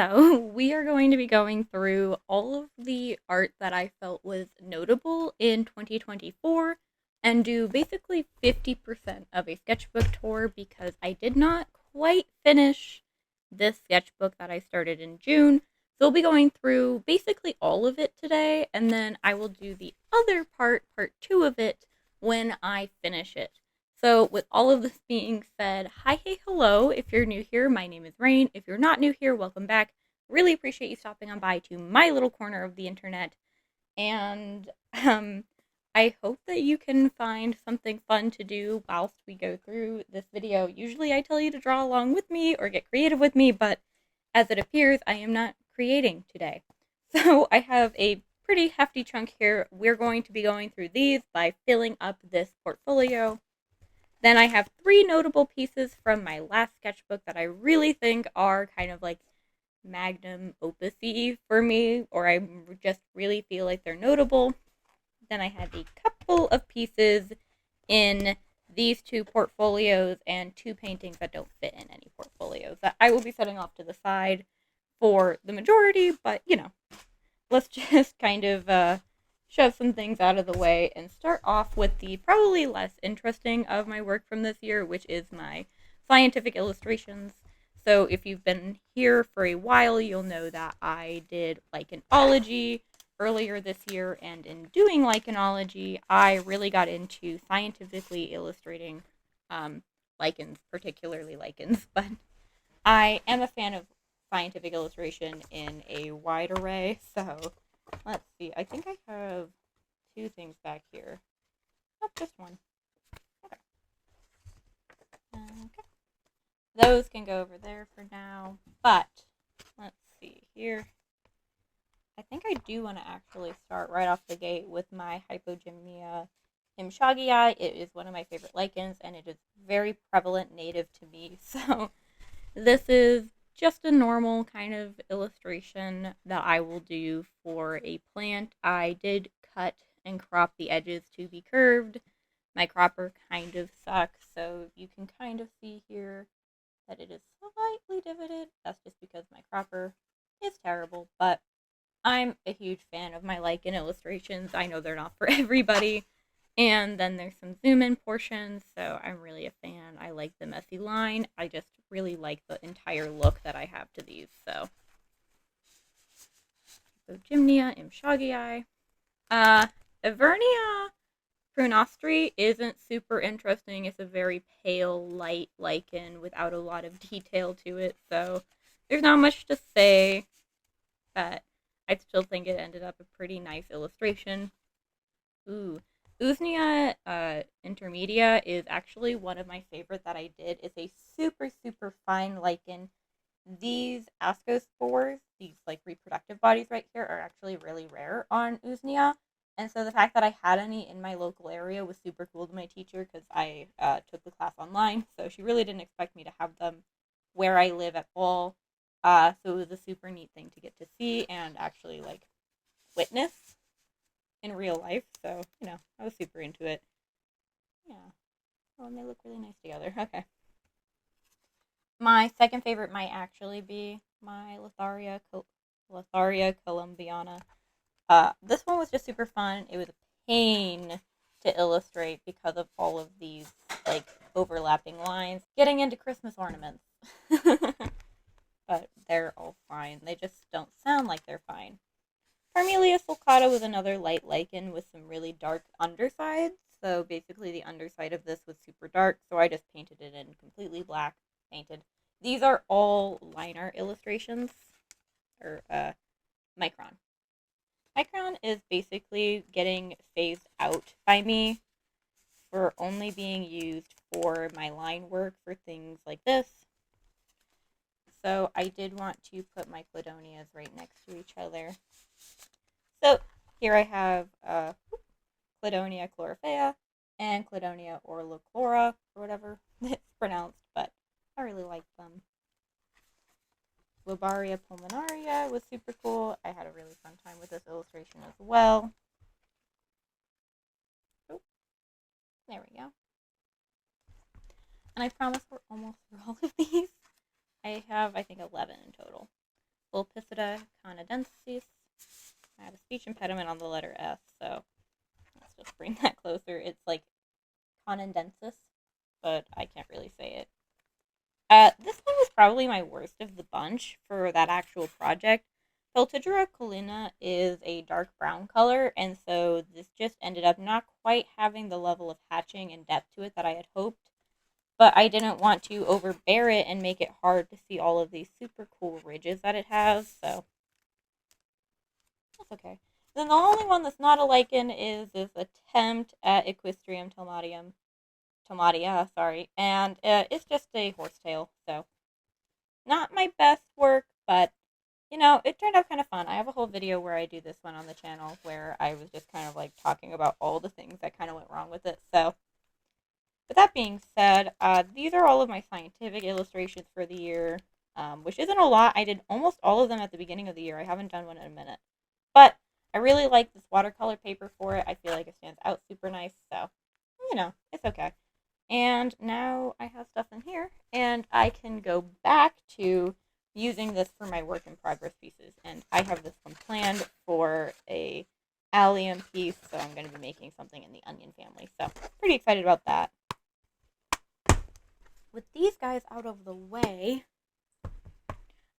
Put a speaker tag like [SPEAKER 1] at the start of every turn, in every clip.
[SPEAKER 1] So, we are going to be going through all of the art that I felt was notable in 2024 and do basically 50% of a sketchbook tour because I did not quite finish this sketchbook that I started in June. So, we'll be going through basically all of it today, and then I will do the other part two of it, when I finish it. So, with all of this being said, hi, hey, hello. If you're new here, my name is Rain. If you're not new here, welcome back. Really appreciate you stopping on by to my little corner of the internet. And I hope that you can find something fun to do whilst we go through this video. Usually I tell you to draw along with me or get creative with me, but as it appears, I am not creating today. So I have a pretty hefty chunk here. We're going to be going through these by filling up this portfolio. Then I have three notable pieces from my last sketchbook that I really think are kind of like magnum opus-y for me, or I just really feel like they're notable. Then I have a couple of pieces in these two portfolios and two paintings that don't fit in any portfolios that I will be setting off to the side for the majority, but let's just kind of shove some things out of the way and start off with the probably less interesting of my work from this year, which is my scientific illustrations. So if you've been here for a while, you'll know that I did lichenology earlier this year, and in doing lichenology, I really got into scientifically illustrating lichens, particularly lichens, but I am a fan of scientific illustration in a wide array, so let's see. I think I have two things back here. Not just one. Okay. Okay. Those can go over there for now, but let's see here. I think I do want to actually start right off the gate with my Hypogymnia imshagii. It is one of my favorite lichens, and it is very prevalent native to me, so this is just a normal kind of illustration that I will do for a plant. I did cut and crop the edges to be curved. My cropper kind of sucks, so you can kind of see here that it is slightly divoted. That's just because my cropper is terrible, but I'm a huge fan of my lichen illustrations. I know they're not for everybody. And then there's some zoom in portions, so I'm really a fan. I like the messy line. I just really like the entire look that I have to these. So Gymnia imshagii. Evernia prunostri isn't super interesting. It's a very pale, light lichen without a lot of detail to it, so there's not much to say, but I still think it ended up a pretty nice illustration. Ooh. Usnea intermedia is actually one of my favorite that I did. It's a super, super fine lichen. These ascospores, these reproductive bodies right here, are actually really rare on Usnea. And so the fact that I had any in my local area was super cool to my teacher because I took the class online. So she really didn't expect me to have them where I live at all. So it was a super neat thing to get to see and actually witness in real life, so I was super into it. Yeah. Oh, and they look really nice together. Okay. My second favorite might actually be my Lotharia columbiana. This one was just super fun. It was a pain to illustrate because of all of these overlapping lines. Getting into Christmas ornaments. But they're all fine. They just don't sound like they're fine. Parmelia sulcata was another light lichen with some really dark undersides. So basically the underside of this was super dark, so I just painted it in completely black, painted. These are all line art illustrations, or Micron. Micron is basically getting phased out by me for only being used for my line work for things like this. So I did want to put my cladonias right next to each other. So here I have Cladonia chlorophaea and Cladonia orlochlora, or whatever it's pronounced, but I really like them. Lobaria pulmonaria was super cool. I had a really fun time with this illustration as well. Oh, there we go. And I promise we're almost through all of these. I have, I think, 11 in total. Pulpicida canadensis. I have a speech impediment on the letter S, so let's just bring that closer. It's like canadensis, but I can't really say it. This one was probably my worst of the bunch for that actual project. Peltigera colina is a dark brown color, and so this just ended up not quite having the level of hatching and depth to it that I had hoped. But I didn't want to overbear it and make it hard to see all of these super cool ridges that it has, so that's okay. Then the only one that's not a lichen is this attempt at Equestrium tomatia, sorry, and it's just a horsetail, so not my best work, but you know, it turned out kind of fun. I have a whole video where I do this one on the channel where I was just kind of like talking about all the things that kind of went wrong with it. So, with that being said, these are all of my scientific illustrations for the year, which isn't a lot. I did almost all of them at the beginning of the year. I haven't done one in a minute. But I really like this watercolor paper for it. I feel like it stands out super nice, so, you know, it's okay. And now I have stuff in here, and I can go back to using this for my work in progress pieces. And I have this one planned for a allium piece, so I'm going to be making something in the onion family. So pretty excited about that. With these guys out of the way,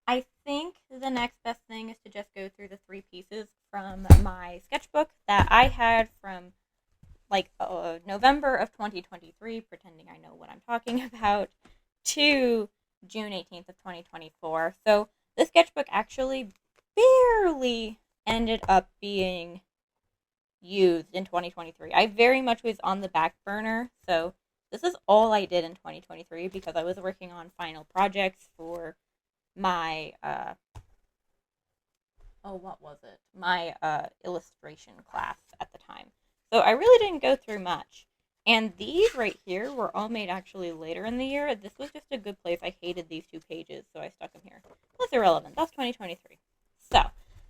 [SPEAKER 1] I think the next best thing is to just go through the 3 pieces from my sketchbook that I had from like November of 2023, pretending I know what I'm talking about, to June 18th of 2024. So the sketchbook actually barely ended up being used in 2023. I very much was on the back burner. So this is all I did in 2023 because I was working on final projects for my my illustration class at the time. So I really didn't go through much. And these right here were all made actually later in the year. This was just a good place. I hated these 2 pages, so I stuck them here. That's irrelevant. That's 2023. So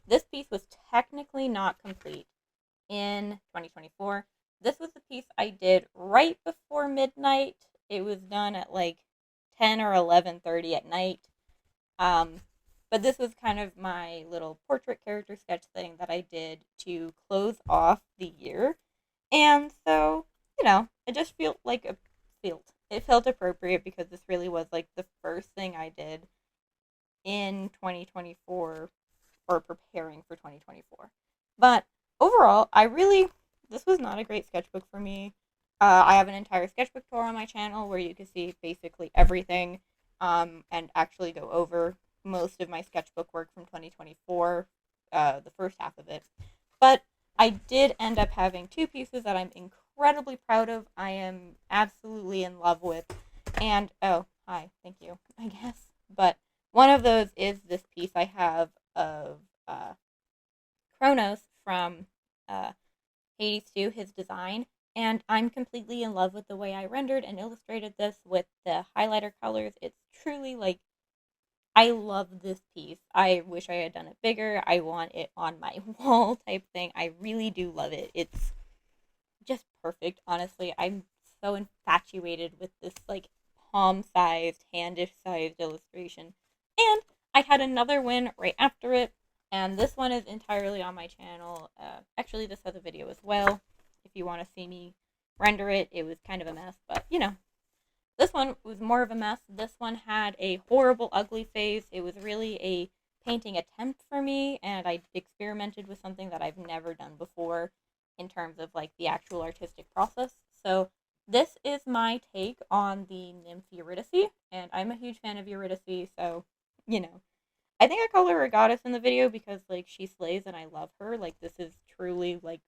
[SPEAKER 1] this piece was technically not complete in 2024. This was the piece I did right before midnight. It was done at like 10 or 11:30 at night. But this was kind of my little portrait character sketch thing that I did to close off the year. And so, you know, it just it felt appropriate because this really was like the first thing I did in 2024 or preparing for 2024. But overall, this was not a great sketchbook for me. I have an entire sketchbook tour on my channel where you can see basically everything and actually go over most of my sketchbook work from 2024, the first half of it. But I did end up having 2 pieces that I'm incredibly proud of. I am absolutely in love with. And, oh, hi, thank you, I guess. But one of those is this piece I have of Kronos from Hades 2, his design. And I'm completely in love with the way I rendered and illustrated this with the highlighter colors. It's truly like, I love this piece. I wish I had done it bigger. I want it on my wall type thing. I really do love it. It's just perfect, honestly. I'm so infatuated with this like palm-sized, handish-sized illustration. And I had another win right after it, and this one is entirely on my channel. Actually, this has a video as well. If you want to see me render it, it was kind of a mess, but you know. This one was more of a mess. This one had a horrible, ugly face. It was really a painting attempt for me, and I experimented with something that I've never done before in terms of like the actual artistic process. So this is my take on the nymph Eurydice, and I'm a huge fan of Eurydice, so, you know. I think I call her a goddess in the video because, like, she slays and I love her. Like, this is truly, like,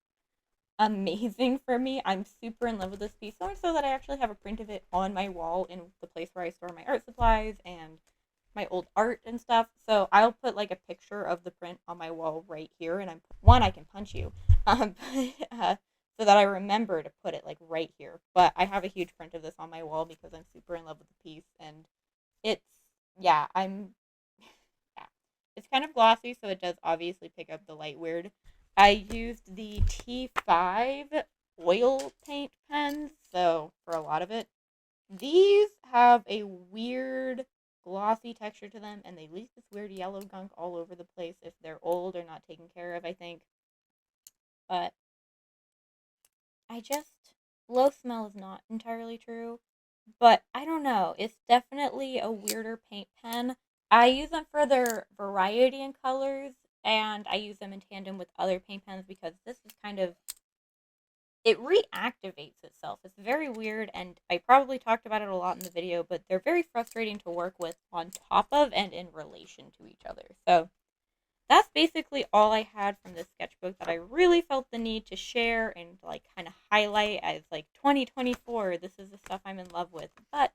[SPEAKER 1] amazing for me. I'm super in love with this piece, so much so that I actually have a print of it on my wall in the place where I store my art supplies and my old art and stuff. So I'll put like a picture of the print on my wall right here, and I can punch you, so that I remember to put it like right here. But I have a huge print of this on my wall because I'm super in love with the piece, and it's yeah, yeah, it's kind of glossy, so it does obviously pick up the light weird. I used the T5 oil paint pens, so for a lot of it. These have a weird glossy texture to them, and they leave this weird yellow gunk all over the place if they're old or not taken care of, I think. But low smell is not entirely true, but I don't know. It's definitely a weirder paint pen. I use them for their variety in colors, and I use them in tandem with other paint pens because this is kind of, it reactivates itself. It's very weird, and I probably talked about it a lot in the video, but they're very frustrating to work with on top of and in relation to each other. So that's basically all I had from this sketchbook that I really felt the need to share and like kind of highlight as like 2024. This is the stuff I'm in love with. But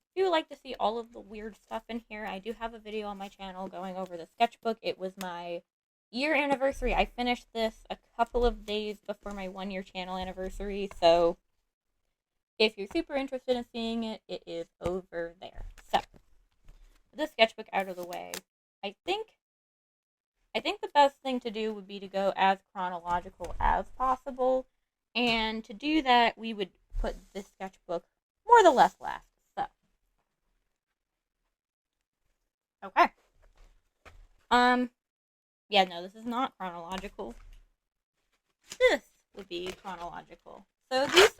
[SPEAKER 1] if you would like to see all of the weird stuff in here, I do have a video on my channel going over the sketchbook. It was my year anniversary. I finished this a couple of days before my 1-year channel anniversary. So if you're super interested in seeing it, it is over there. So with this sketchbook out of the way, I think the best thing to do would be to go as chronological as possible. And to do that, we would put this sketchbook more or less last. So, okay. Yeah, no, this is not chronological. This would be chronological. So these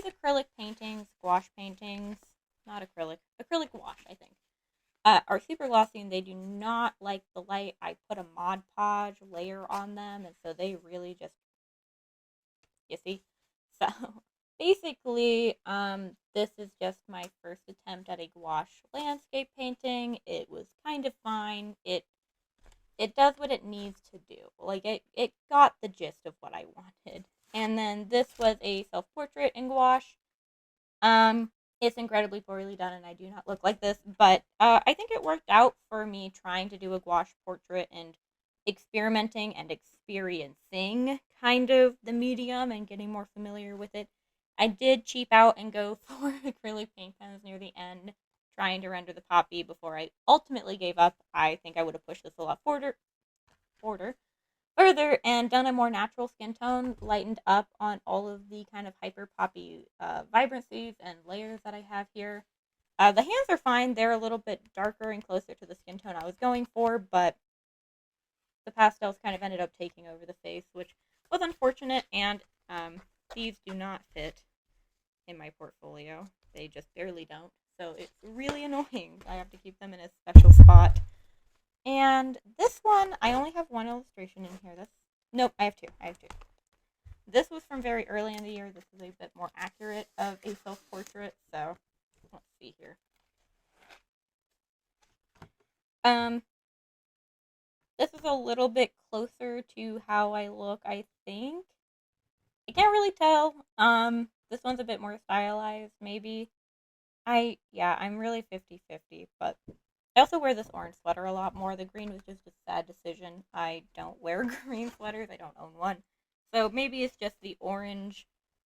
[SPEAKER 1] acrylic paintings, gouache paintings, not acrylic gouache, I think, are super glossy, and they do not like the light. I put a Mod Podge layer on them, and so they really just, you see? So basically, this is just my first attempt at a gouache landscape painting. It was kind of fine. It does what it needs to do. Like, it got the gist of what I wanted. And then this was a self-portrait in gouache. It's incredibly poorly done, and I do not look like this, but I think it worked out for me trying to do a gouache portrait and experimenting and experiencing kind of the medium and getting more familiar with it. I did cheap out and go for acrylic paint pens near the end, trying to render the poppy before I ultimately gave up. I think I would have pushed this a lot further, and done a more natural skin tone, lightened up on all of the kind of hyper poppy vibrancies and layers that I have here. The hands are fine. They're a little bit darker and closer to the skin tone I was going for, but the pastels kind of ended up taking over the face, which was unfortunate, and these do not fit in my portfolio. They just barely don't, so it's really annoying. I have to keep them in a special spot. And this one, I only have one illustration in here. Nope, I have two. This was from very early in the year. This is a bit more accurate of a self-portrait, so let's see here. This is a little bit closer to how I look, I think. I can't really tell. This one's a bit more stylized, maybe. I'm really 50-50, but I also wear this orange sweater a lot more. The green was just a sad decision. I don't wear green sweaters. I don't own one. So maybe it's just the orange,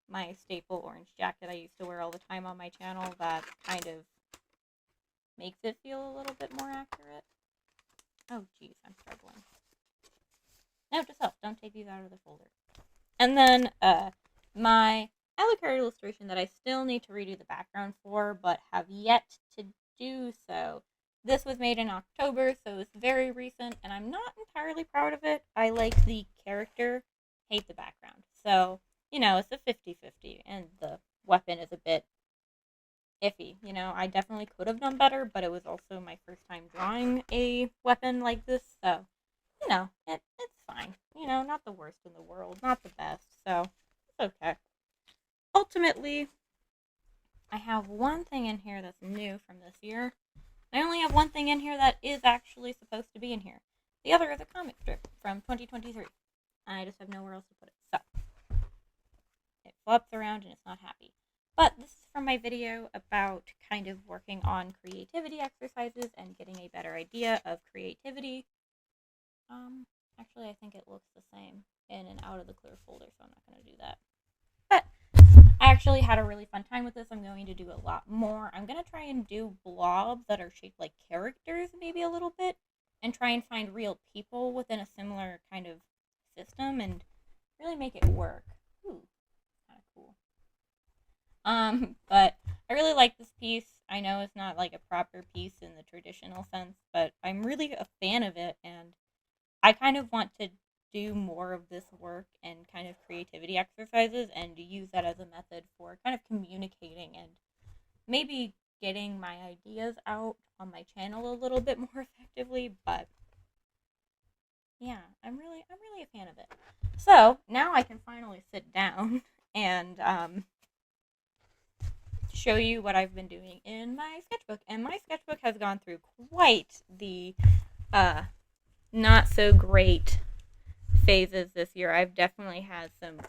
[SPEAKER 1] my staple orange jacket I used to wear all the time on my channel, that kind of makes it feel a little bit more accurate. Oh, geez, I'm struggling. Note to self, don't take these out of the folder. And then my Alucard illustration that I still need to redo the background for, but have yet to do so. This was made in October, so it's very recent, and I'm not entirely proud of it. I like the character, hate the background. So, it's a 50-50, and the weapon is a bit iffy. I definitely could have done better, but it was also my first time drawing a weapon like this, so, it's fine. Not the worst in the world, not the best, so it's okay. Ultimately, I have one thing in here that's new from this year. I only have one thing in here that is actually supposed to be in here. The other is a comic strip from 2023. I just have nowhere else to put it. So, it flops around and it's not happy. But this is from my video about kind of working on creativity exercises and getting a better idea of creativity. Actually, I think it looks the same in and out of the clear folder, so I'm not going to do that. But I actually had a really fun time with this. I'm going to do a lot more. I'm going to try and do blobs that are shaped like characters maybe a little bit, and try and find real people within a similar kind of system and really make it work. Ooh, kind of cool. But I really like this piece. I know it's not like a proper piece in the traditional sense, but I'm really a fan of it, and I kind of want to do more of this work and kind of creativity exercises and use that as a method for kind of communicating and maybe getting my ideas out on my channel a little bit more effectively. But yeah, I'm really a fan of it. So now I can finally sit down and show you what I've been doing in my sketchbook. And my sketchbook has gone through quite the uh, not so great phases this year. I've definitely had some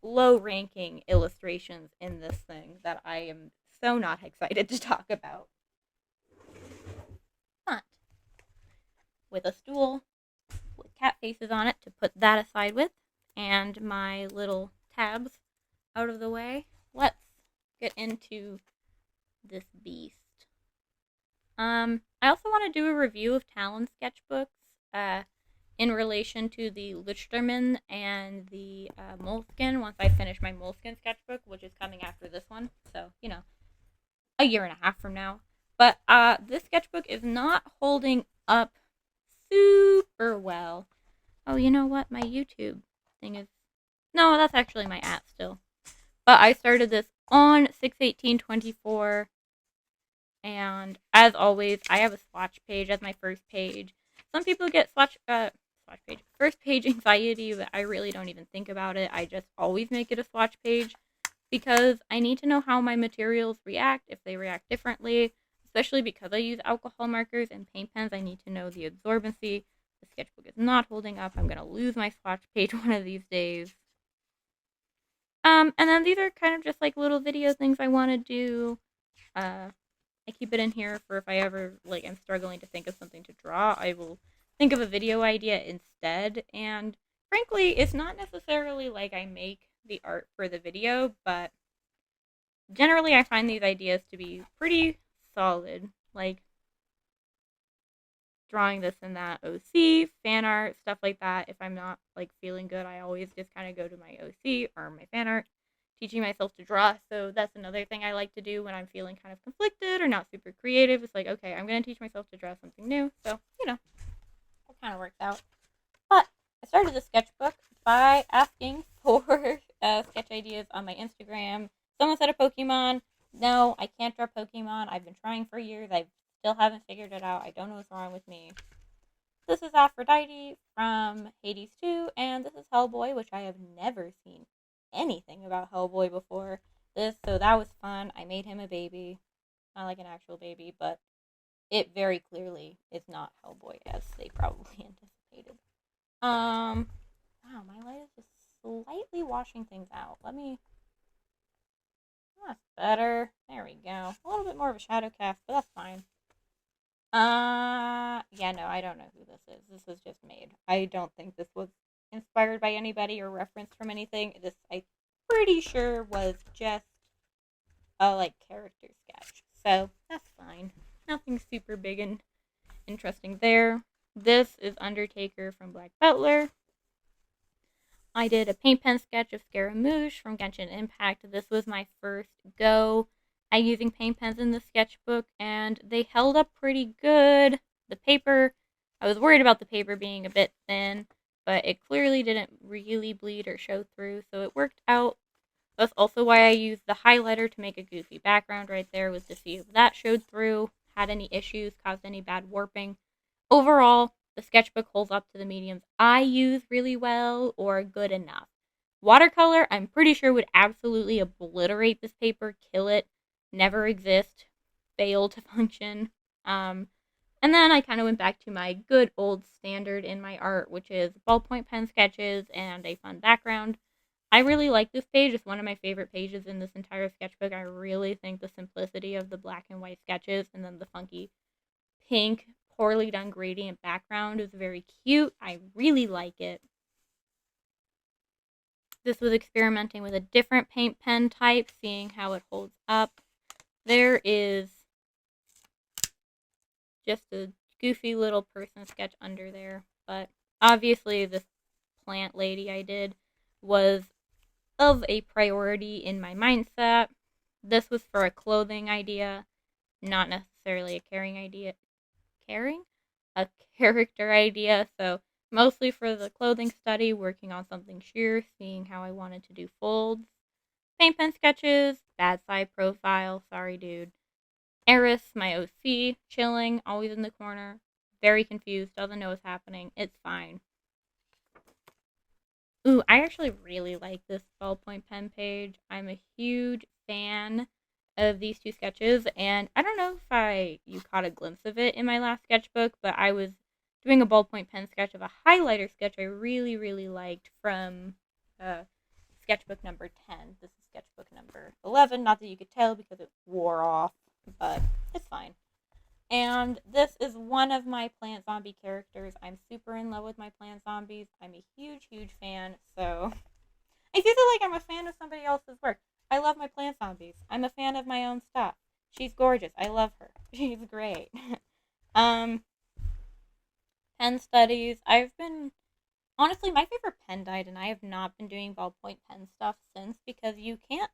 [SPEAKER 1] low ranking illustrations in this thing that I am so not excited to talk about. But with a stool with cat faces on it to put that aside with, and my little tabs out of the way, let's get into this beast. I also want to do a review of Talon sketchbooks in relation to the Lichterman and the Moleskine once I finish my Moleskine sketchbook, which is coming after this one. So, a year and a half from now. But this sketchbook is not holding up super well. Oh, you know what? My YouTube thing is... No, that's actually my app still. But I started this on 6/18/24. And as always, I have a swatch page as my first page. Some people get first page anxiety, but I really don't even think about it. I just always make it a swatch page because I need to know how my materials react, if they react differently, especially because I use alcohol markers and paint pens. I need to know the absorbency. The sketchbook is not holding up. I'm going to lose my swatch page one of these days. And then these are kind of just like little video things I want to do. I keep it in here for if I ever, I'm struggling to think of something to draw, I will think of a video idea instead. And frankly, it's not necessarily like I make the art for the video, but generally I find these ideas to be pretty solid. Like drawing this and that OC, fan art, stuff like that. If I'm not, feeling good, I always just kind of go to my OC or my fan art. Teaching myself to draw, so that's another thing I like to do when I'm feeling kind of conflicted or not super creative. It's like, okay, I'm going to teach myself to draw something new, so, that kind of works out. But I started the sketchbook by asking for sketch ideas on my Instagram. Someone said a Pokemon. No, I can't draw Pokemon. I've been trying for years. I still haven't figured it out. I don't know what's wrong with me. This is Aphrodite from Hades 2, and this is Hellboy, which I have never seen anything about Hellboy before this, so that was fun. I made him a baby. Not like an actual baby, but it very clearly is not Hellboy as they probably anticipated. Wow, my light is just slightly washing things out. That's better. There we go. A little bit more of a shadow cast, but that's fine. Yeah, no, I don't know who this is. This was just made. I don't think this was inspired by anybody or referenced from anything. This, I'm pretty sure, was just a character sketch. So that's fine. Nothing super big and interesting there. This is Undertaker from Black Butler. I did a paint pen sketch of Scaramouche from Genshin Impact. This was my first go at using paint pens in the sketchbook, and they held up pretty good. The paper, I was worried about the paper being a bit thin, but it clearly didn't really bleed or show through, so it worked out. That's also why I used the highlighter to make a goofy background right there, was to see if that showed through, had any issues, caused any bad warping. Overall, the sketchbook holds up to the mediums I use really well or good enough. Watercolor, I'm pretty sure, would absolutely obliterate this paper, kill it, never exist, fail to function. And then I kind of went back to my good old standard in my art, which is ballpoint pen sketches and a fun background. I really like this page. It's one of my favorite pages in this entire sketchbook. I really think the simplicity of the black and white sketches and then the funky pink, poorly done gradient background is very cute. I really like it. This was experimenting with a different paint pen type, seeing how it holds up. There is just a goofy little person sketch under there, but obviously this plant lady I did was of a priority in my mindset. This was for a clothing idea, not necessarily a caring idea. Caring? A character idea. So mostly for the clothing study, working on something sheer, seeing how I wanted to do folds. Paint pen sketches, bad side profile, sorry dude. Eris, my OC, chilling, always in the corner, very confused, doesn't know what's happening. It's fine. Ooh, I actually really like this ballpoint pen page. I'm a huge fan of these two sketches, and I don't know if you caught a glimpse of it in my last sketchbook, but I was doing a ballpoint pen sketch of a highlighter sketch I really, really liked from sketchbook number 10. This is sketchbook number 11. Not that you could tell because it wore off, but it's fine. And this is one of my plant zombie characters. I'm super in love with my plant zombies. I'm a huge, huge fan. So I feel like I'm a fan of somebody else's work. I love my plant zombies. I'm a fan of my own stuff. She's gorgeous. I love her. She's great. um, pen studies. Honestly, my favorite pen died, and I have not been doing ballpoint pen stuff since because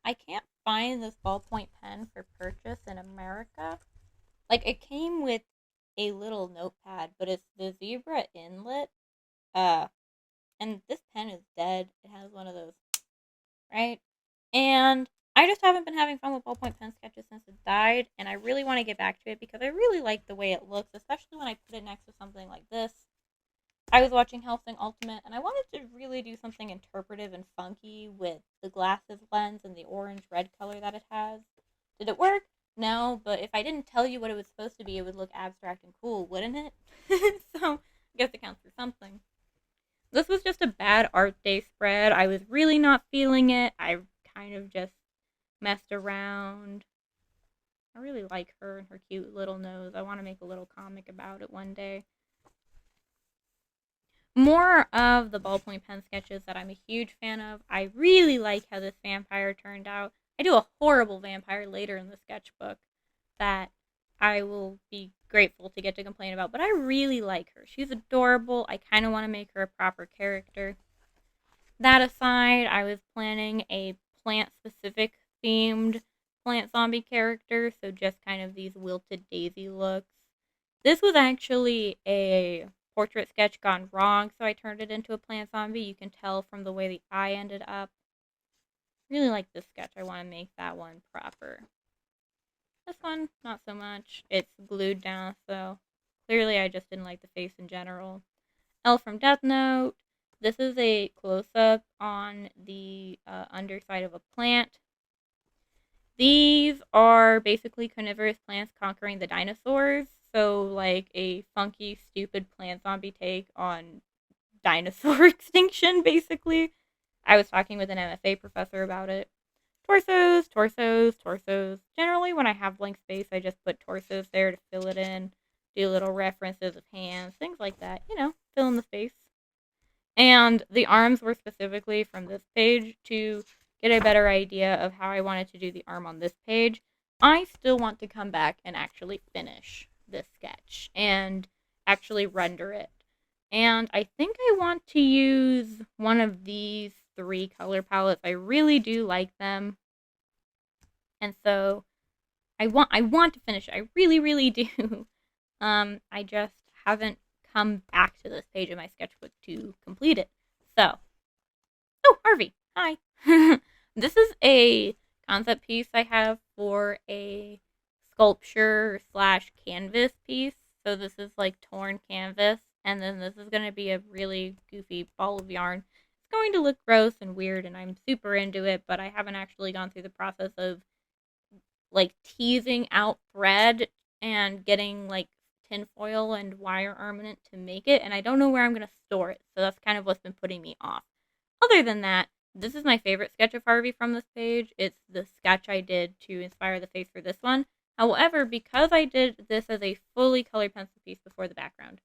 [SPEAKER 1] I can't find this ballpoint pen for purchase in America. Like, it came with a little notepad, but it's the zebra inlet. Uh, and this pen is dead. It has one of those, right? And I just haven't been having fun with ballpoint pen sketches since it died, and I really want to get back to it because I really like the way it looks, especially when I put it next to something like this. I was watching Hellsing Ultimate, and I wanted to really do something interpretive and funky with the glasses lens and the orange-red color that it has. Did it work? No, but if I didn't tell you what it was supposed to be, it would look abstract and cool, wouldn't it? So, I guess it counts for something. This was just a bad art day spread. I was really not feeling it. I kind of just messed around. I really like her and her cute little nose. I want to make a little comic about it one day. More of the ballpoint pen sketches that I'm a huge fan of. I really like how this vampire turned out. I do a horrible vampire later in the sketchbook that I will be grateful to get to complain about, but I really like her. She's adorable. I kind of want to make her a proper character. That aside, I was planning a plant-specific themed plant zombie character, so just kind of these wilted daisy looks. This was actually a portrait sketch gone wrong, so I turned it into a plant zombie. You can tell from the way the eye ended up. Really like this sketch. I want to make that one proper. This one, not so much. It's glued down, so clearly I just didn't like the face in general. L from Death Note. This is a close-up on the underside of a plant. These are basically carnivorous plants conquering the dinosaurs. So, like a funky, stupid plant zombie take on dinosaur extinction, basically. I was talking with an MFA professor about it. Torsos, torsos, torsos. Generally, when I have blank space, I just put torsos there to fill it in, do little references of hands, things like that. Fill in the space. And the arms were specifically from this page to get a better idea of how I wanted to do the arm on this page. I still want to come back and actually finish this sketch and actually render it. And I think I want to use one of these 3 color palettes. I really do like them. And so I want to finish it. I really, really do. I just haven't come back to this page of my sketchbook to complete it. So, oh, Harvey, hi. This is a concept piece I have for a sculpture slash canvas piece. So this is like torn canvas, and then this is going to be a really goofy ball of yarn. It's going to look gross and weird, and I'm super into it, but I haven't actually gone through the process of like teasing out thread and getting like tinfoil and wire armament to make it, and I don't know where I'm going to store it, so that's kind of what's been putting me off. Other than that, this is my favorite sketch of Harvey from this page. It's the sketch I did to inspire the face for this one. However, because I did this as a fully colored pencil piece before the background,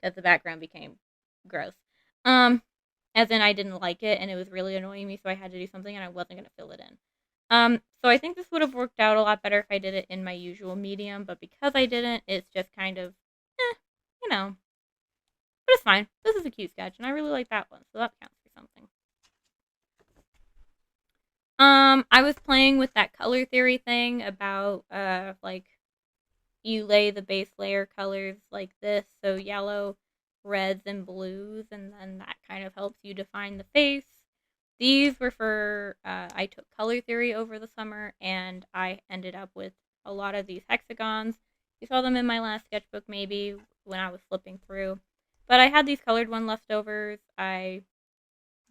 [SPEAKER 1] because the background became gross, as in I didn't like it and it was really annoying me, so I had to do something and I wasn't going to fill it in. So I think this would have worked out a lot better if I did it in my usual medium, but because I didn't, it's just kind of, but it's fine. This is a cute sketch, and I really like that one, so that counts for something. I was playing with that color theory thing about, like, you lay the base layer colors like this, so yellow, reds, and blues, and then that kind of helps you define the face. These were for, I took color theory over the summer, and I ended up with a lot of these hexagons. You saw them in my last sketchbook maybe when I was flipping through. But I had these colored one leftovers. I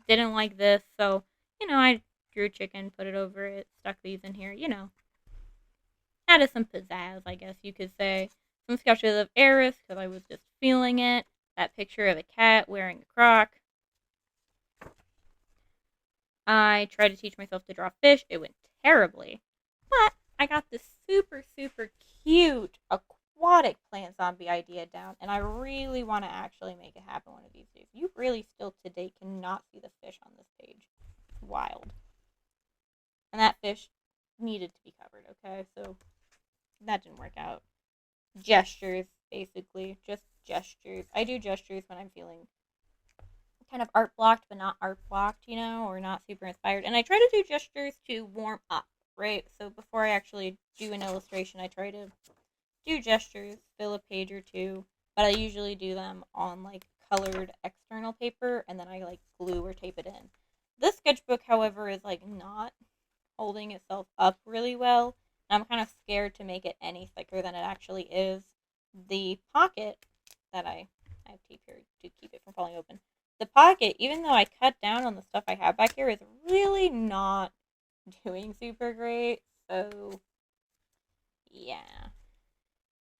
[SPEAKER 1] didn't like this, so, I drew chicken, put it over it, stuck these in here, added some pizzazz, I guess you could say. Some sketches of Eris, because I was just feeling it. That picture of a cat wearing a croc. I tried to teach myself to draw fish. It went terribly. But I got this super, super cute aquatic plant zombie idea down, and I really want to actually make it happen one of these days. You really still today cannot see the fish on this page. It's wild. And that fish needed to be covered, okay? So that didn't work out. Gestures, basically. Just gestures. I do gestures when I'm feeling kind of art blocked, but not art blocked, or not super inspired. And I try to do gestures to warm up, right? So before I actually do an illustration, I try to do gestures, fill a page or two, but I usually do them on like colored external paper, and then I like glue or tape it in. This sketchbook, however, is like not holding itself up really well. And I'm kind of scared to make it any thicker than it actually is. The pocket that I have tape here to keep it from falling open. The pocket, even though I cut down on the stuff I have back here, is really not doing super great. So, yeah.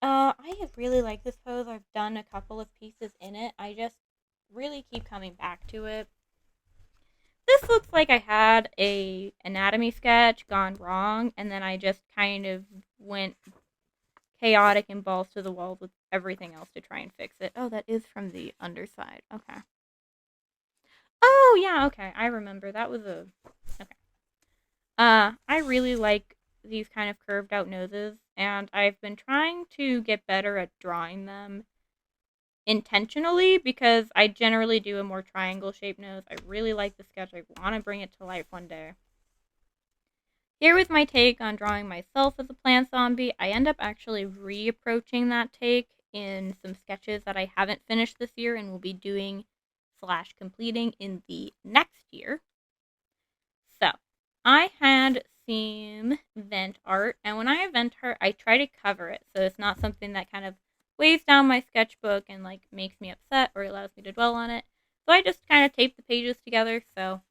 [SPEAKER 1] I really like this pose. I've done a couple of pieces in it. I just really keep coming back to it. This looks like I had a anatomy sketch gone wrong, and then I just kind of went chaotic and balls to the walls with everything else to try and fix it. Oh, that is from the underside. Okay. Oh, yeah, okay. I remember. That was a... Okay. I really like these kind of curved out noses, and I've been trying to get better at drawing them intentionally because I generally do a more triangle shaped nose. I really like the sketch. I want to bring it to life one day. Here was my take on drawing myself as a plant zombie. I end up actually reapproaching that take in some sketches that I haven't finished this year and will be doing / completing in the next year. So, I had some vent art, and when I have vent art, I try to cover it so it's not something that kind of weighs down my sketchbook and like makes me upset or allows me to dwell on it. So I just kind of tape the pages together, so,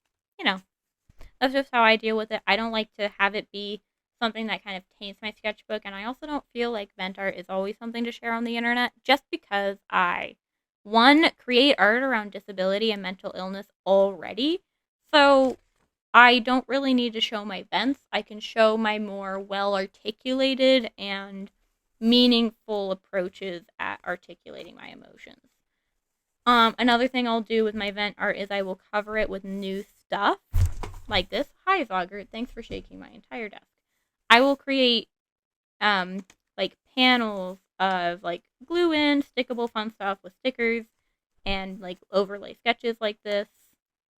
[SPEAKER 1] that's just how I deal with it. I don't like to have it be something that kind of taints my sketchbook, and I also don't feel like vent art is always something to share on the internet just because I, one, create art around disability and mental illness already, so I don't really need to show my vents. I can show my more well-articulated and meaningful approaches at articulating my emotions. Another thing I'll do with my vent art is I will cover it with new stuff, like this. Hi, Vlogger. Thanks for shaking my entire desk. I will create, like, panels of, like, glue-in, stickable fun stuff with stickers and, like, overlay sketches like this,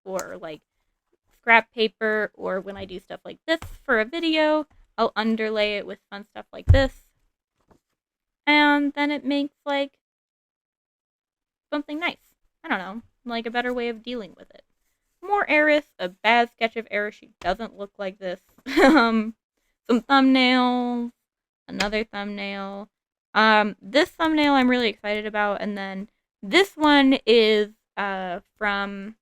[SPEAKER 1] or, like, scrap paper, or when I do stuff like this for a video, I'll underlay it with fun stuff like this. And then it makes, like, something nice. I don't know, like a better way of dealing with it. More Eris, a bad sketch of Eris. She doesn't look like this. Some thumbnails, another thumbnail. This thumbnail I'm really excited about, and then this one is from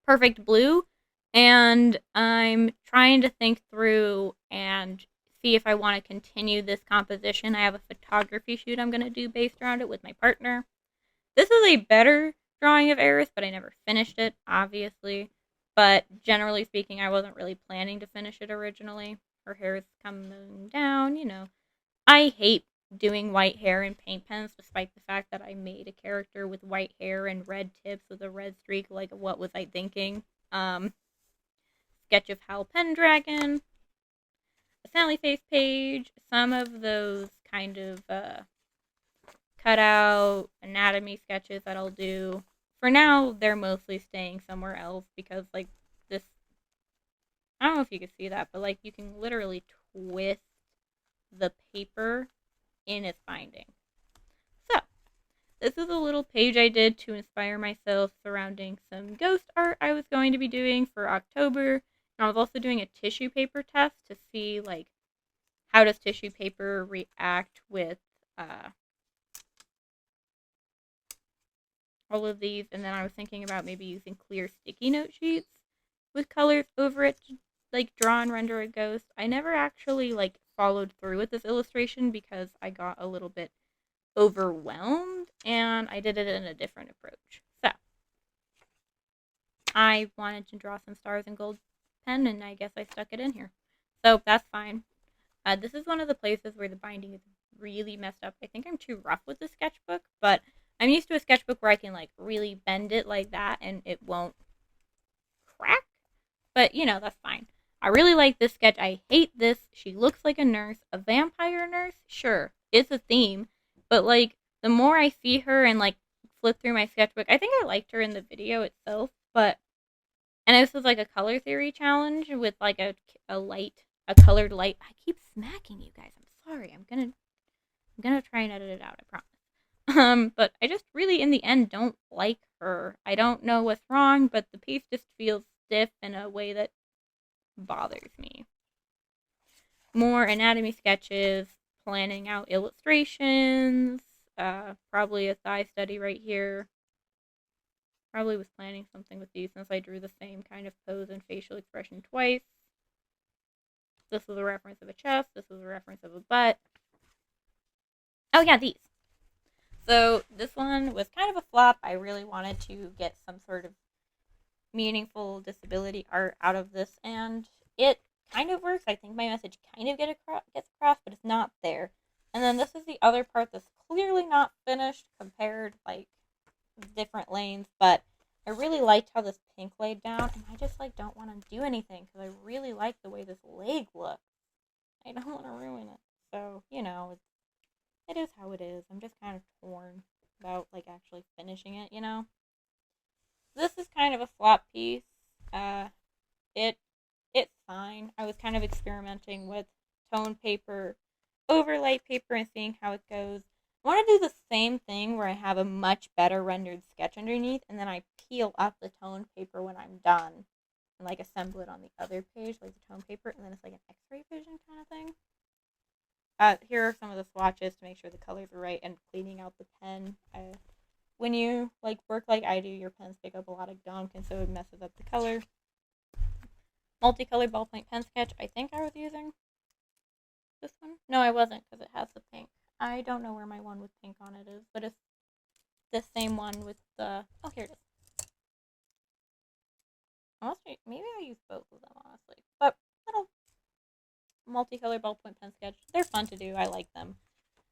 [SPEAKER 1] Perfect Blue, and I'm trying to think through and see if I want to continue this composition. I have a photography shoot I'm going to do based around it with my partner. This is a better drawing of Eris, but I never finished it, obviously. But generally speaking, I wasn't really planning to finish it originally. Her hair is coming down, I hate doing white hair in paint pens, despite the fact that I made a character with white hair and red tips with a red streak. Like, what was I thinking? Sketch of Hal Pendragon, a Sally Face page, some of those kind of cut out anatomy sketches that I'll do. For now, they're mostly staying somewhere else because, like, this, I don't know if you can see that, but, like, you can literally twist the paper in its binding. So, this is a little page I did to inspire myself surrounding some ghost art I was going to be doing for October. And I was also doing a tissue paper test to see, like, how does tissue paper react with all of these. And then I was thinking about maybe using clear sticky note sheets with colors over it to, like, draw and render a ghost. I never actually, like, followed through with this illustration because I got a little bit overwhelmed and I did it in a different approach. So I wanted to draw some stars in gold pen, and I guess I stuck it in here. So that's fine. This is one of the places where the binding is really messed up. I think I'm too rough with the sketchbook, but I'm used to a sketchbook where I can, like, really bend it like that and it won't crack. But, you know, that's fine. I really like this sketch. I hate this. She looks like a nurse. A vampire nurse? Sure. It's a theme. But, like, the more I see her and, like, flip through my sketchbook, I think I liked her in the video itself, but, and this was, like, a color theory challenge with, like, a colored light. I keep smacking you guys. I'm sorry. I'm gonna try and edit it out, I promise. But I just really, in the end, don't like her. I don't know what's wrong, but the piece just feels stiff in a way that bothers me. More anatomy sketches, planning out illustrations, probably a thigh study right here. Probably was planning something with these since I drew the same kind of pose and facial expression twice. This was a reference of a chest. This was a reference of a butt. Oh yeah, these. So this one was kind of a flop. I really wanted to get some sort of meaningful disability art out of this, and it kind of works. I think my message kind of gets across, but it's not there. And then this is the other part that's clearly not finished compared, like, different lanes, but I really liked how this pink laid down, and I just, like, don't want to do anything because I really like the way this leg looks. I don't want to ruin it. So, you know, it is how it is. I'm just kind of torn about, like, actually finishing it, you know? This is kind of a flop piece. It's fine. I was kind of experimenting with tone paper over light paper and seeing how it goes. I want to do the same thing where I have a much better rendered sketch underneath, and then I peel up the tone paper when I'm done and, like, assemble it on the other page, like the tone paper, and then it's like an x-ray vision kind of thing. Here are some of the swatches to make sure the colors are right and cleaning out the pen. When you, like, work like I do, your pens pick up a lot of gunk, and so it messes up the color. Multicolored ballpoint pen sketch. I think I was using this one. No, I wasn't, because it has the pink. I don't know where my one with pink on it is, but it's the same one with the... Oh, here it is. Maybe I use both of them, honestly. But little multicolored ballpoint pen sketch. They're fun to do. I like them.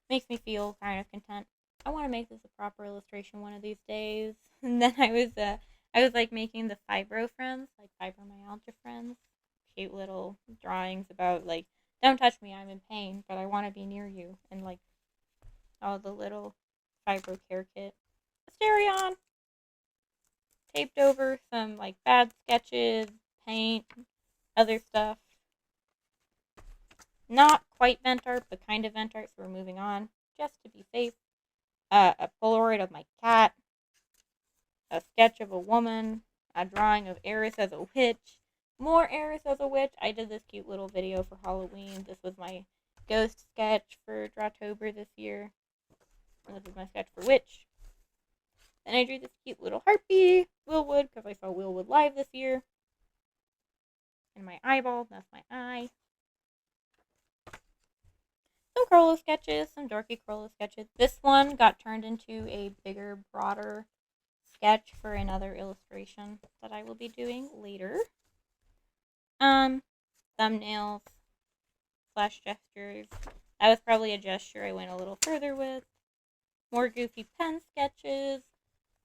[SPEAKER 1] Makes me feel kind of content. I want to make this a proper illustration one of these days. And then I was like making the fibro friends, like fibromyalgia friends. Cute little drawings about, like, don't touch me, I'm in pain, but I want to be near you. And, like, all the little fibro care kit. Asterion! Taped over some, like, bad sketches, paint, other stuff. Not quite vent art, but kind of vent art, so we're moving on, just to be safe. A Polaroid of my cat, a sketch of a woman, a drawing of Eris as a witch, more Eris as a witch. I did this cute little video for Halloween. This was my ghost sketch for Drawtober this year. And this is my sketch for witch. Then I drew this cute little harpy, Willwood, because I saw Willwood live this year. And my eyeball, that's my eye. Some Crollo sketches, some dorky Crollo sketches. This one got turned into a bigger, broader sketch for another illustration that I will be doing later. Thumbnails / gestures. That was probably a gesture I went a little further with. More goofy pen sketches.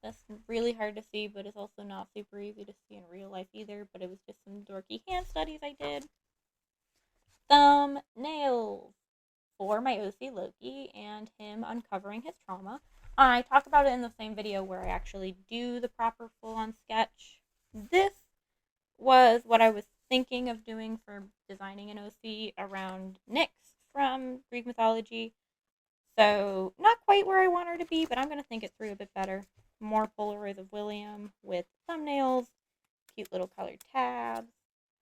[SPEAKER 1] That's really hard to see, but it's also not super easy to see in real life either. But it was just some dorky hand studies I did. Thumbnails for my OC Loki and him uncovering his trauma. I talk about it in the same video where I actually do the proper full-on sketch. This was what I was thinking of doing for designing an OC around Nyx from Greek mythology. So not quite where I want her to be, but I'm going to think it through a bit better. More Polaroids of William with thumbnails, cute little colored tabs,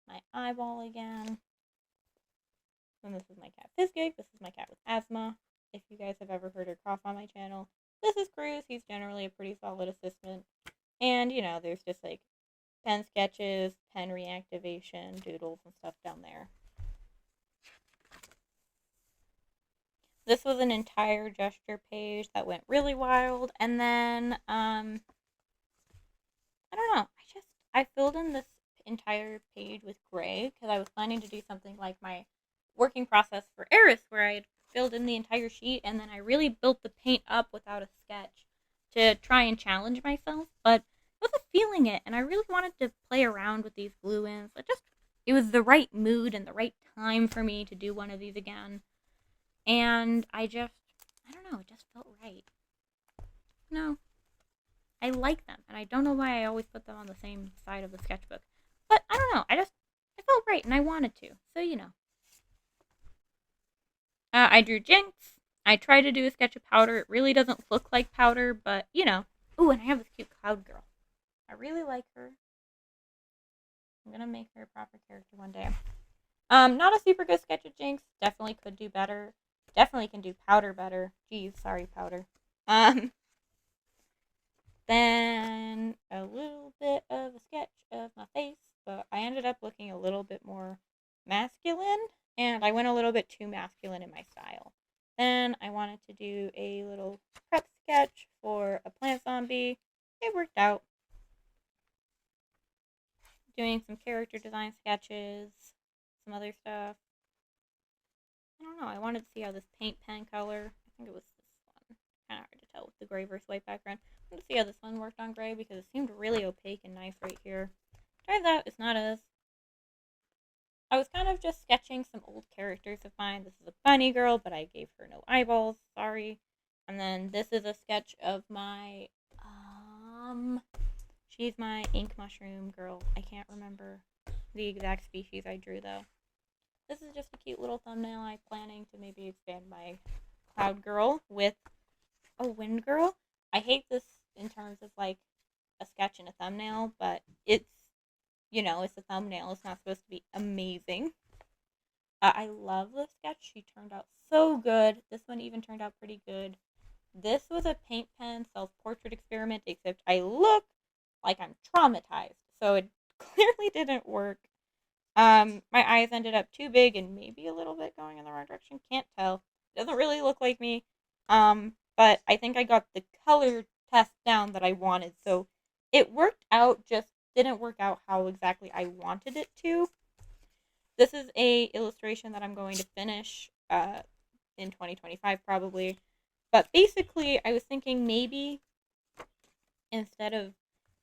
[SPEAKER 1] my eyeball again. And this is my cat Fizzgig. This is my cat with asthma. If you guys have ever heard her cough on my channel, this is Cruz. He's generally a pretty solid assistant. And, you know, there's just like pen sketches, pen reactivation, doodles, and stuff down there. This was an entire gesture page that went really wild. And then, I don't know. I filled in this entire page with gray because I was planning to do something like my working process for Eris, where I had filled in the entire sheet and then I really built the paint up without a sketch to try and challenge myself, but I wasn't feeling it, and I really wanted to play around with these glue ins. It was the right mood and the right time for me to do one of these again, and I don't know, it just felt right. No, I like them, and I don't know why I always put them on the same side of the sketchbook, but I don't know, it felt right, and I wanted to, so you know. I drew Jinx. I tried to do a sketch of Powder. It really doesn't look like Powder, but, you know. Ooh, and I have this cute cloud girl. I really like her. I'm going to make her a proper character one day. Not a super good sketch of Jinx. Definitely could do better. Definitely can do Powder better. Geez, sorry, Powder. Then a little bit of a sketch of my face, but I ended up looking a little bit more masculine, and I went a little bit too masculine in my style. Then I wanted to do a little prep sketch for a plant zombie. It worked out. Doing some character design sketches, some other stuff. I don't know, I wanted to see how this paint pen color, I think it was this one, kind of hard to tell with the gray versus white background. I wanted to see how this one worked on gray because it seemed really opaque and nice right here. Turns out it's not as. I was kind of just sketching some old characters of mine. This is a bunny girl, but I gave her no eyeballs. Sorry. And then this is a sketch of my, she's my ink mushroom girl. I can't remember the exact species I drew, though. This is just a cute little thumbnail. I'm planning to maybe expand my cloud girl with a wind girl. I hate this in terms of, like, a sketch and a thumbnail, but it's, you know, it's a thumbnail. It's not supposed to be amazing. I love this sketch. She turned out so good. This one even turned out pretty good. This was a paint pen self-portrait experiment, except I look like I'm traumatized. So it clearly didn't work. My eyes ended up too big and maybe a little bit going in the wrong direction. Can't tell. Doesn't really look like me. But I think I got the color test down that I wanted. So it worked out, just didn't work out how exactly I wanted it to. This is a illustration that I'm going to finish in 2025 probably. But basically, I was thinking maybe instead of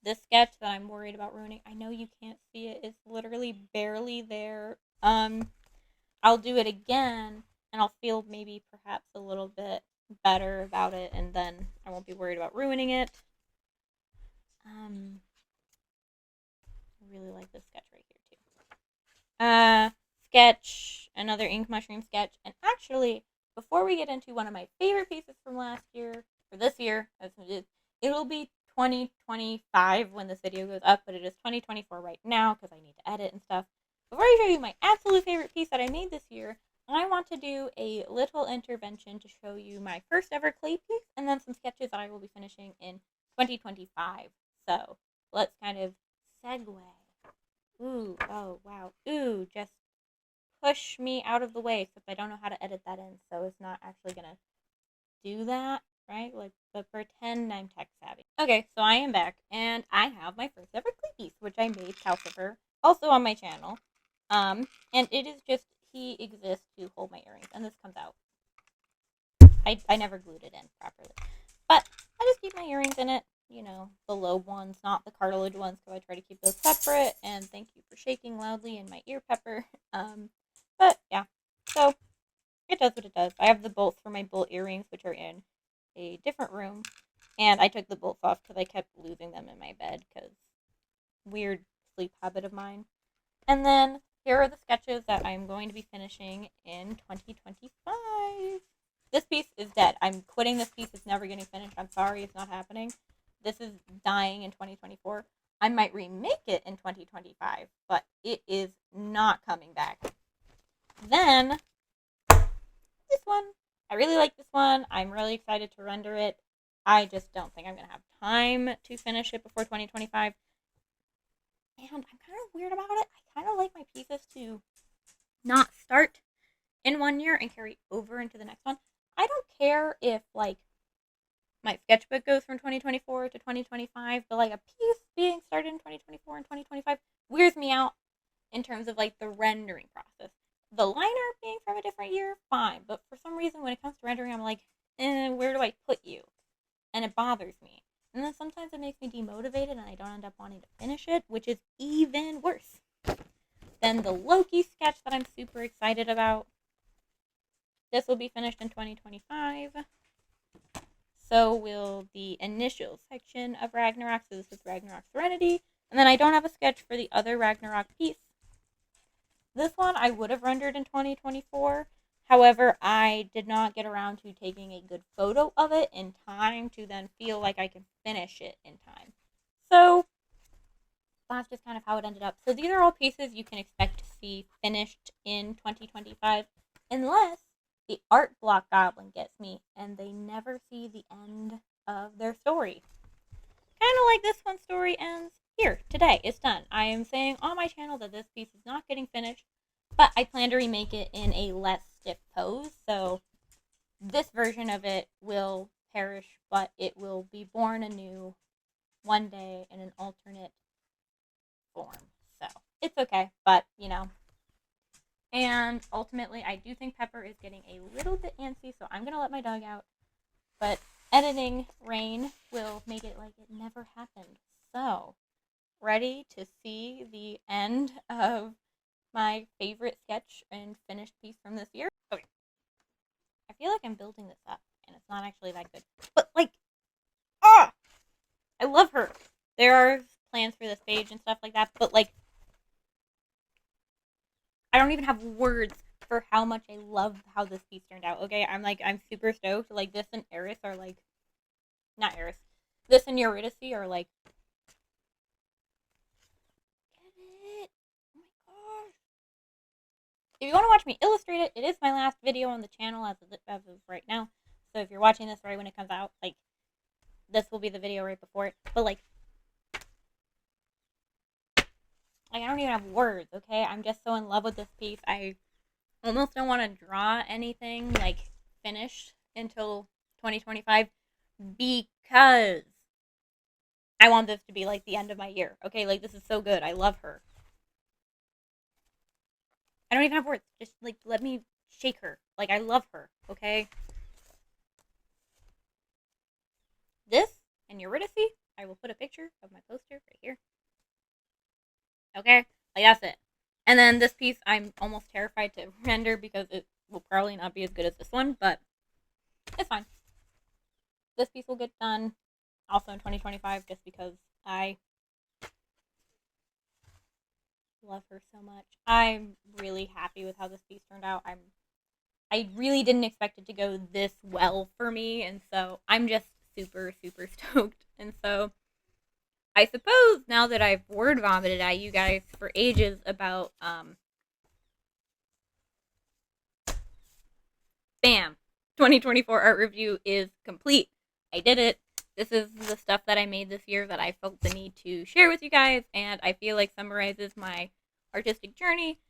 [SPEAKER 1] this sketch that I'm worried about ruining, I know you can't see it, it's literally barely there. I'll do it again, and I'll feel maybe perhaps a little bit better about it, and then I won't be worried about ruining it. I really like this sketch right here, too. Sketch, another ink mushroom sketch, and actually, before we get into one of my favorite pieces from last year, or this year, it'll be 2025 when this video goes up, but it is 2024 right now because I need to edit and stuff. Before I show you my absolute favorite piece that I made this year, I want to do a little intervention to show you my first ever clay piece and then some sketches that I will be finishing in 2025. So let's kind of segue. Ooh, oh wow. Ooh, just push me out of the way, except I don't know how to edit that in, so it's not actually gonna do that, right? Like, but pretend I'm tech savvy. Okay, so I am back, and I have my first ever clay piece, which I made Calcifer, also on my channel. And it is just, he exists to hold my earrings, and this comes out. I never glued it in properly, but I just keep my earrings in it, you know, the lobe ones, not the cartilage ones, so I try to keep those separate, and thank you for shaking loudly in my ear pepper. But yeah, so it does what it does. I have the bolts for my bolt earrings, which are in a different room, and I took the bolts off because I kept losing them in my bed, because weird sleep habit of mine. And then here are the sketches that I'm going to be finishing in 2025. This piece is dead. I'm quitting this piece. It's never getting finished. I'm sorry, it's not happening. This is dying in 2024. I might remake it in 2025, but it is not coming back. Then, this one. I really like this one. I'm really excited to render it. I just don't think I'm going to have time to finish it before 2025. And I'm kind of weird about it. I kind of like my pieces to not start in one year and carry over into the next one. I don't care if, like, my sketchbook goes from 2024 to 2025, but, like, a piece being started in 2024 and 2025 wears me out in terms of, like, the rendering process. The liner being from a different year, fine. But for some reason, when it comes to rendering, I'm like, where do I put you? And it bothers me. And then sometimes it makes me demotivated and I don't end up wanting to finish it, which is even worse. Then the Loki sketch that I'm super excited about. This will be finished in 2025. So will the initial section of Ragnarok. So this is Ragnarok Serenity. And then I don't have a sketch for the other Ragnarok piece. This one I would have rendered in 2024. However, I did not get around to taking a good photo of it in time to then feel like I can finish it in time. So that's just kind of how it ended up. So these are all pieces you can expect to see finished in 2025, unless the art block goblin gets me and they never see the end of their story. Kind of like this one's story ends here, today. It's done. I am saying on my channel that this piece is not getting finished, but I plan to remake it in a less stiff pose, so this version of it will perish, but it will be born anew one day in an alternate form. So it's okay, but, you know. And ultimately, I do think Pepper is getting a little bit antsy, so I'm going to let my dog out. But editing rain will make it like it never happened. So, ready to see the end of my favorite sketch and finished piece from this year? Okay. I feel like I'm building this up, and it's not actually that good. But, like, I love her. There are plans for this page and stuff like that, but, like, I don't even have words for how much I love how this piece turned out, okay? I'm super stoked. Like, this and Eris are, like, not Eris. This and Eurydice are, like, get it? Oh my gosh. If you want to watch me illustrate it, it is my last video on the channel as of right now. So if you're watching this right when it comes out, like, this will be the video right before it. But, like, I don't even have words, okay? I'm just so in love with this piece. I almost don't want to draw anything, like, finished until 2025 because I want this to be, like, the end of my year, okay? Like, this is so good. I love her. I don't even have words. Just, like, let me shake her. Like, I love her, okay? This and Eurydice, I will put a picture of my poster right here. Okay? Like, that's it. And then this piece, I'm almost terrified to render because it will probably not be as good as this one, but it's fine. This piece will get done also in 2025 just because I love her so much. I'm really happy with how this piece turned out. I really didn't expect it to go this well for me, and so I'm just super, super stoked. And so I suppose now that I've word vomited at you guys for ages about, bam, 2024 art review is complete. I did it. This is the stuff that I made this year that I felt the need to share with you guys, and I feel like summarizes my artistic journey,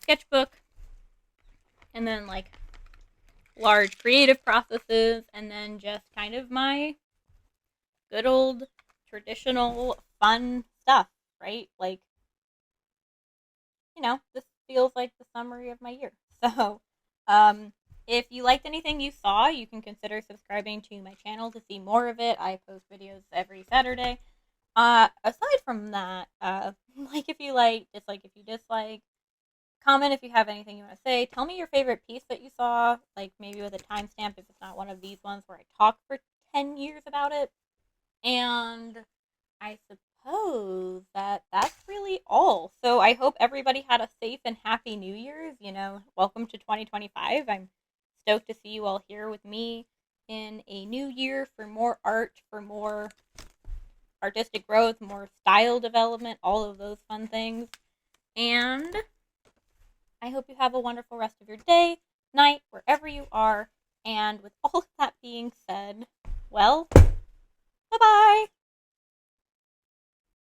[SPEAKER 1] sketchbook, and then, like, large creative processes, and then just kind of my good old traditional fun stuff, right? Like, you know, this feels like the summary of my year. So, if you liked anything you saw, you can consider subscribing to my channel to see more of it. I post videos every Saturday. Aside from that, like if you like, dislike if you dislike, comment if you have anything you want to say. Tell me your favorite piece that you saw, like maybe with a timestamp if it's not one of these ones where I talk for 10 years about it. And I suppose that's really all. So I hope everybody had a safe and happy New Year's. Welcome to 2025. I'm stoked to see you all here with me in a new year for more art, for more artistic growth, more style development, all of those fun things. And I hope you have a wonderful rest of your day, night, wherever you are. And with all of that being said, well, bye bye.